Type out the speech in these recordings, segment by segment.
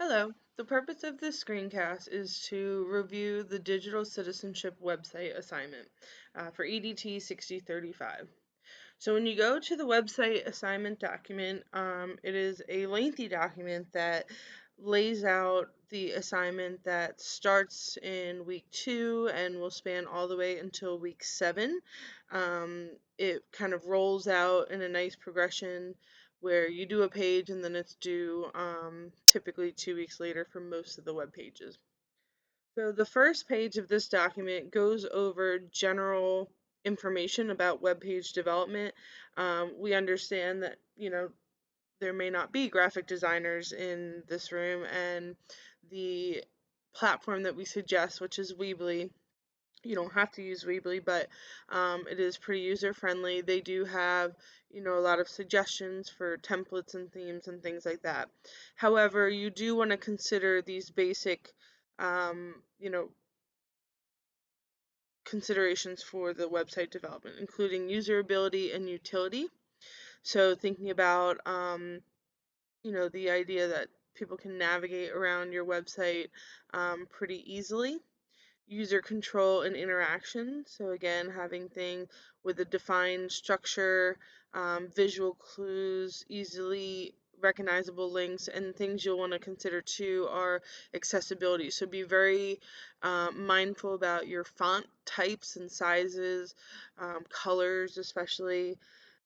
Hello. The purpose of this screencast is to review the Digital Citizenship website assignment for EDT 6035. So when you go to the website assignment document, it is a lengthy document that lays out the assignment that starts in week 2 and will span all the way until week 7. It kind of rolls out in a nice progression where you do a page and then it's due typically 2 weeks later for most of the web pages. So the first page of this document goes over general information about web page development. We understand that, there may not be graphic designers in this room, and the platform that we suggest, which is Weebly, you don't have to use Weebly, but it is pretty user friendly. They do have, a lot of suggestions for templates and themes and things like that. However, you do want to consider these basic, um, you know, considerations for the website development, including usability and utility. So thinking about, the idea that people can navigate around your website pretty easily. User control and interaction. So again, having things with a defined structure, visual clues, easily recognizable links, and things you'll want to consider too are accessibility. So be very mindful about your font types and sizes, colors especially.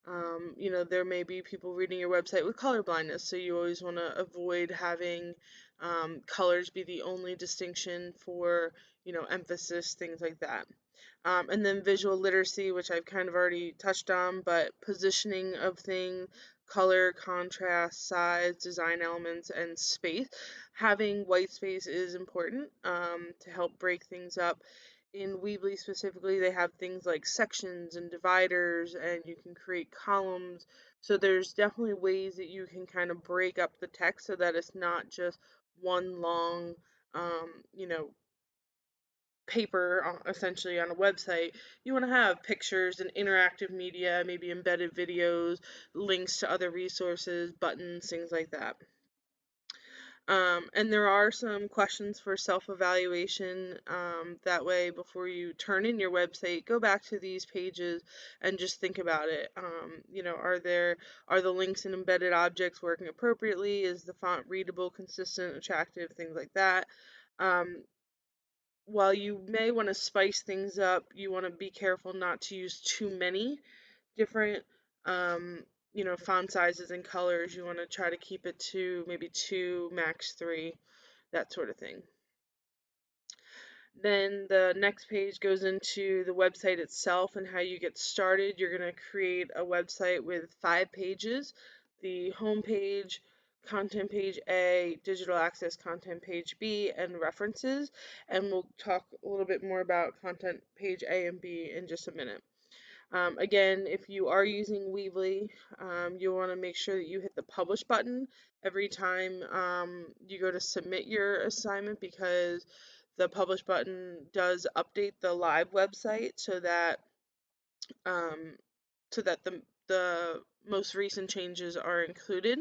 There may be people reading your website with color blindness, so you always want to avoid having colors be the only distinction for, emphasis, things like that. And then visual literacy, which I've kind of already touched on, but positioning of things, color, contrast, size, design elements, and space. Having white space is important to help break things up. In Weebly specifically, they have things like sections and dividers, and you can create columns. So there's definitely ways that you can kind of break up the text so that it's not just one long, um, you know, paper essentially on a website. You want to have pictures and interactive media, maybe embedded videos, links to other resources, buttons, things like that. And there are some questions for self-evaluation. That way, before you turn in your website, go back to these pages and just think about it. Are the links and embedded objects working appropriately? Is the font readable, consistent, attractive, things like that. Um, while you may want to spice things up, you want to be careful not to use too many different font sizes and colors. You want to try to keep it to maybe two, max three, that sort of thing. Then the next page goes into the website itself and how you get started. You're going to create a website with 5 pages: the home page, content page A, digital access content page B, and references. And we'll talk a little bit more about content page A and B in just a minute. Again, if you are using Weebly, you'll want to make sure that you hit the publish button every time you go to submit your assignment, because the publish button does update the live website um, so that the most recent changes are included,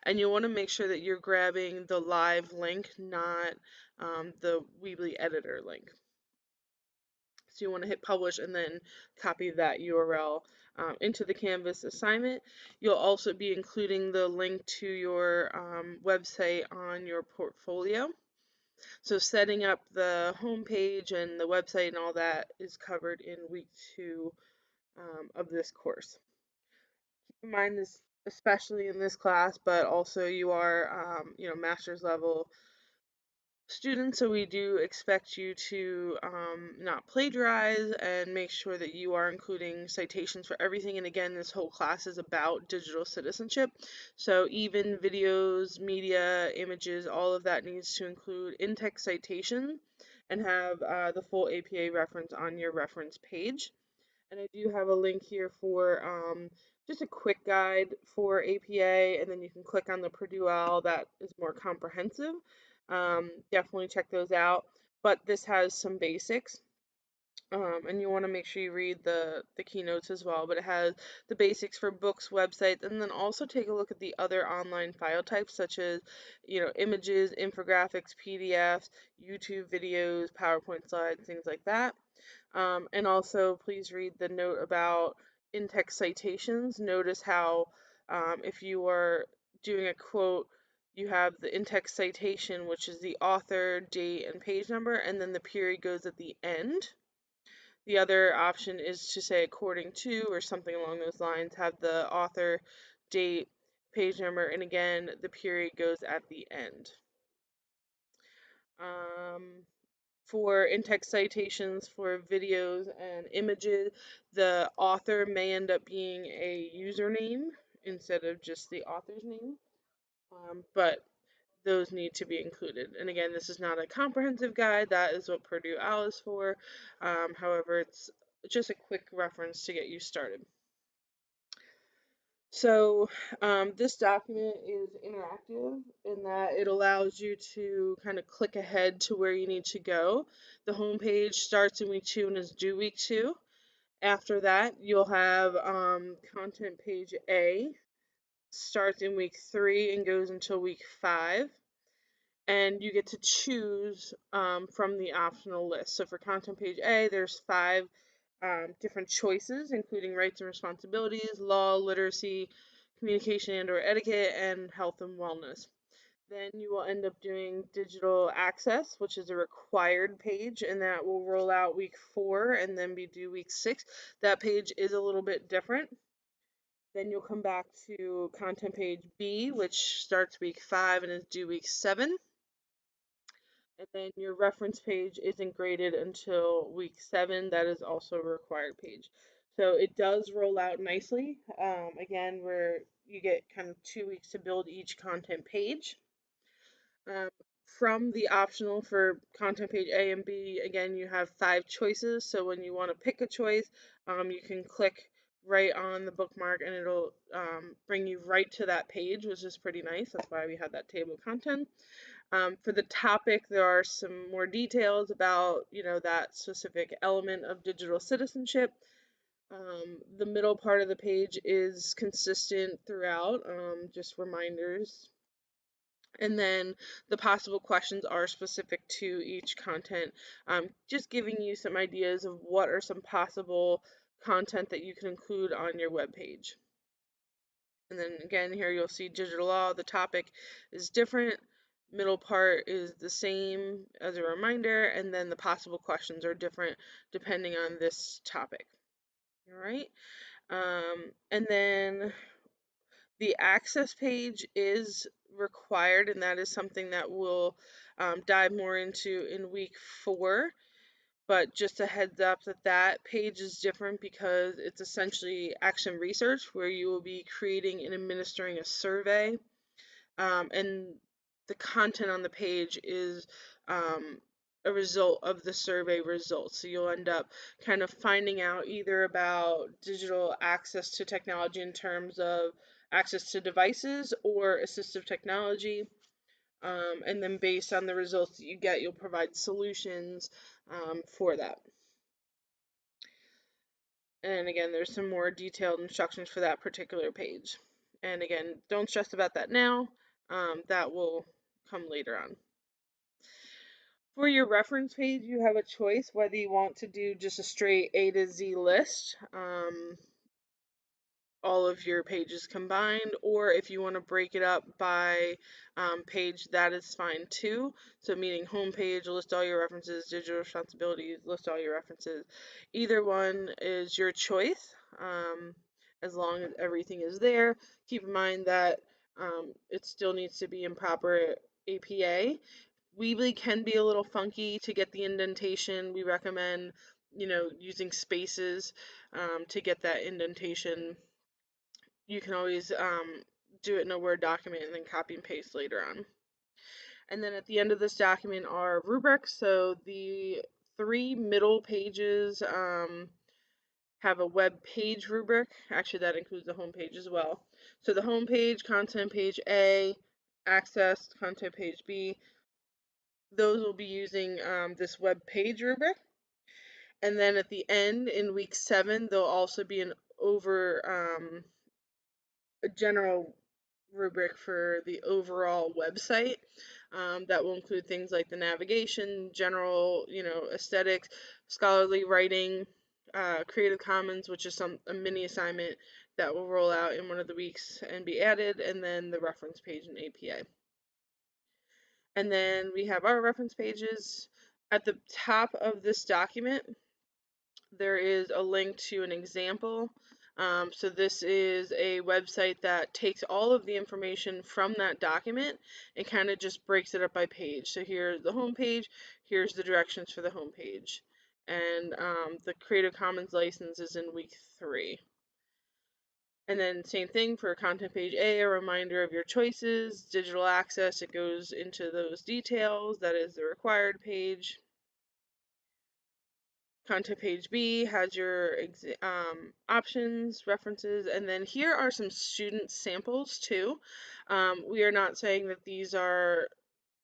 and you want to make sure that you're grabbing the live link, not the Weebly editor link. So you want to hit publish and then copy that URL into the Canvas assignment. You'll also be including the link to your website on your portfolio. So setting up the home page and the website and all that is covered in week 2 of this course. Keep in mind this, especially in this class, but also you are, master's level students, so we do expect you to not plagiarize and make sure that you are including citations for everything. And again, this whole class is about digital citizenship, so even videos, media, images, all of that needs to include in-text citation and have the full APA reference on your reference page. And I do have a link here for just a quick guide for APA, and then you can click on the Purdue OWL that is more comprehensive. Definitely check those out. But this has some basics. And you want to make sure you read the keynotes as well. But it has the basics for books, websites, and then also take a look at the other online file types such as, images, infographics, PDFs, YouTube videos, PowerPoint slides, things like that. And also, please read the note about in-text citations. Notice how if you are doing a quote, you have the in-text citation, which is the author, date, and page number, and then the period goes at the end. The other option is to say according to or something along those lines, have the author, date, page number, and again, the period goes at the end. For in-text citations for videos and images, the author may end up being a username instead of just the author's name, but those need to be included. And again, this is not a comprehensive guide. That is what Purdue OWL is for. However, it's just a quick reference to get you started. So this document is interactive in that it allows you to kind of click ahead to where you need to go. The home page starts in week 2 and is due week 2. After that, you'll have content page A starts in week 3 and goes until week 5. And you get to choose from the optional list. So for content page A, there's 5 different choices, including rights and responsibilities, law, literacy, communication and/or etiquette, and health and wellness. Then you will end up doing digital access, which is a required page, and that will roll out week 4 and then be due week 6. That page is a little bit different. Then you'll come back to content page B, which starts week 5 and is due week 7. And then your reference page isn't graded until week 7. That is also a required page. So it does roll out nicely. Again, where you get kind of 2 weeks to build each content page. From the optional for content page A and B, again, you have 5 choices. So when you want to pick a choice, you can click right on the bookmark and it'll bring you right to that page, which is pretty nice. That's why we have that table of content. For the topic, there are some more details about, that specific element of digital citizenship. The middle part of the page is consistent throughout, just reminders. And then the possible questions are specific to each content, just giving you some ideas of what are some possible content that you can include on your web page. And then again, here you'll see digital law. The topic is different. Middle part is the same as a reminder, and then the possible questions are different depending on this topic. All right. And then the access page is required, and that is something that we'll dive more into in week 4. But just a heads up that page is different because it's essentially action research where you will be creating and administering a survey, and the content on the page is a result of the survey results. So you'll end up kind of finding out either about digital access to technology in terms of access to devices or assistive technology. And then based on the results that you get, you'll provide solutions for that. And again, there's some more detailed instructions for that particular page. And again, don't stress about that now. That will come later on. For your reference page, you have a choice whether you want to do just a straight A to Z list, all of your pages combined, or if you want to break it up by page, that is fine too. So meaning home page, list all your references, digital responsibilities, list all your references. Either one is your choice, as long as everything is there. Keep in mind that it still needs to be in proper APA. Weebly can be a little funky to get the indentation. We recommend, using spaces to get that indentation. You can always do it in a Word document and then copy and paste later on. And then at the end of this document are rubrics. So the 3 middle pages have a web page rubric. Actually, that includes the home page as well. So the home page, content page A, access, content page B, those will be using this web page rubric. And then at the end in week 7, there'll also be an a general rubric for the overall website, that will include things like the navigation, general, aesthetics, scholarly writing, Creative Commons, which is a mini assignment that will roll out in one of the weeks and be added, and then the reference page and APA. And then we have our reference pages. At the top of this document, there is a link to an example. So this is a website that takes all of the information from that document and kind of just breaks it up by page. So here's the home page, here's the directions for the home page. And the Creative Commons license is in week 3. And then same thing for content page A, a reminder of your choices, digital access, it goes into those details, that is the required page. Content page B has your options, references, and then here are some student samples too. We are not saying that these are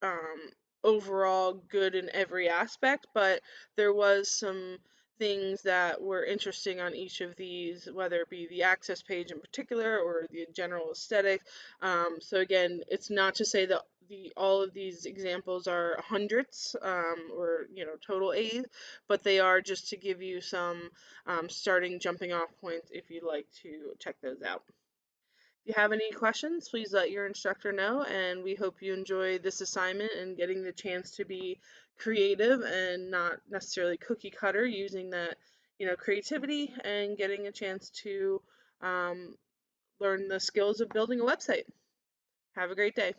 um, overall good in every aspect, but there was some things that were interesting on each of these, whether it be the access page in particular or the general aesthetic. So again, it's not to say that all of these examples are hundreds, or total A's, but they are just to give you some starting jumping off points if you'd like to check those out. If you have any questions, please let your instructor know, and we hope you enjoy this assignment and getting the chance to be creative and not necessarily cookie cutter, using that, creativity and getting a chance to learn the skills of building a website. Have a great day.